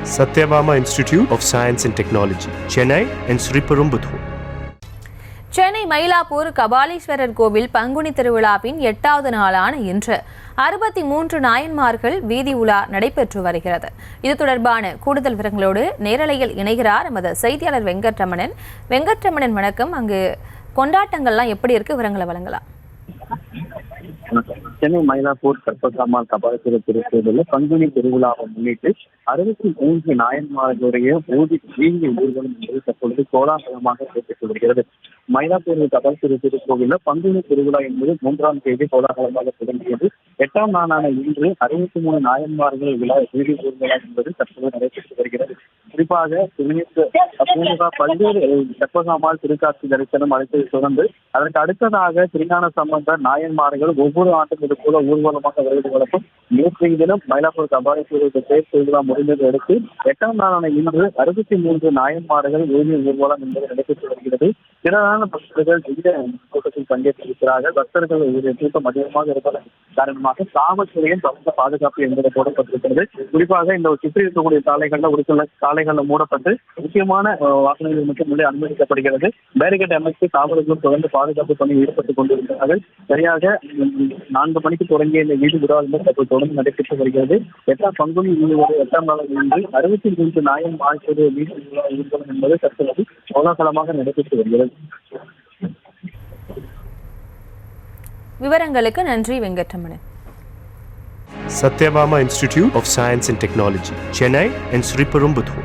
Satyabama Institute of Science and Technology, Chennai and Sriperumbudur. Chennai Mylapore Kapaleeswarar கோவில் பங்குனி திருவிழாவின் 8வது நாளான இன்று 63 நாயன்மார்கள் வீதி உலா நடைபெற்று வருகிறது. இது தொடர்பான கூடுதல் விவரங்களோடு நேரலையில் இணைகிறார் நமது செய்தியாளர் வெங்கட்ரமணன். வெங்கட்ரமணன் வணக்கம். அங்கு கொண்டாட்டங்கள்லாம் எப்படி இருக்கு, விவரங்களை வழங்கலாம். சென்னை மயிலாப்பூர் கற்பகாம்பாள் கபாலீஸ்வரர் திருக்கோவிலில் பங்குனி திருவிழாவை முன்னிட்டு 63 நாயன்மார்களுடைய வீதி ஊர்வலம் என்பது தற்பொழுது கோலாகலமாக நடைபெற்று வருகிறது. மயிலாப்பூர் கபாலீஸ்வரர் திருக்கோவிலில் பங்குனி திருவிழா என்பது 3ஆம் தேதி கோலாகலமாக தொடங்கியது. 8ஆம் நாளான இன்று 63 நாயன்மார்கள் வீதி ஊர்வலம் என்பது தற்போது நடைபெற்று வருகிறது. குறிப்பாக பல்வேறு கற்பகாம்பாள் திருக்காட்சி தரிசனம் அழைத்ததை தொடர்ந்து அதற்கு அடுத்ததாக திருஞான சம்பந்தர் நாயன்மார்கள் ஒவ்வொரு ஆண்டும் இது போல ஊர்வலமாக வருவது வழக்கம். நேற்றைய தினம் மயிலாப்பூர் கபாலீஸ்வரர் தேர் திருவிழா முடிந்ததை அடுத்து 8ஆம் நாளான இன்று 63 நாயன்மார்கள் வீதி ஊர்வலம் என்பது நடைபெற்று வருகிறது. திரளான பக்தர்கள் கூட்டத்தில் பங்கேற்றிருக்கிறார்கள். பக்தர்கள் கூட்டம் அதிகமாக இருப்பதன் காரணமாக காவல்துறையும் பலத்த பாதுகாப்பு என்பது போடப்பட்டிருக்கிறது. குறிப்பாக இந்த சுற்றி இருக்கக்கூடிய சாலைகள்ல ஒரு சில சாலைகள்ல மூடப்பட்டு முக்கியமான வாகனங்கள் மட்டும் உள்ளே அனுமதிக்கப்படுகிறது. பேரிகேட் அமைத்து காவலர்களும் தொடர்ந்து பாதுகாப்பு பணியில் ஈடுபட்டுக் கொண்டிருக்கிறார்கள். சரியாக 4 மணிக்கு தொடங்கிய இந்த வீதி விழா தொடர்ந்து நடைபெற்று வருகிறது. 8ஆம் பங்குனி 8ஆம் நாள் இன்று 63 நாயன் வாழ்க்கை வீதி ஊர்வலம் என்பது தற்போது கோலாகலமாக நடைபெற்று வருகிறது. விவரங்களுக்கு நன்றி Venkataramanan. Satyabama Institute of Science and Technology, Chennai and Sriperumbudur.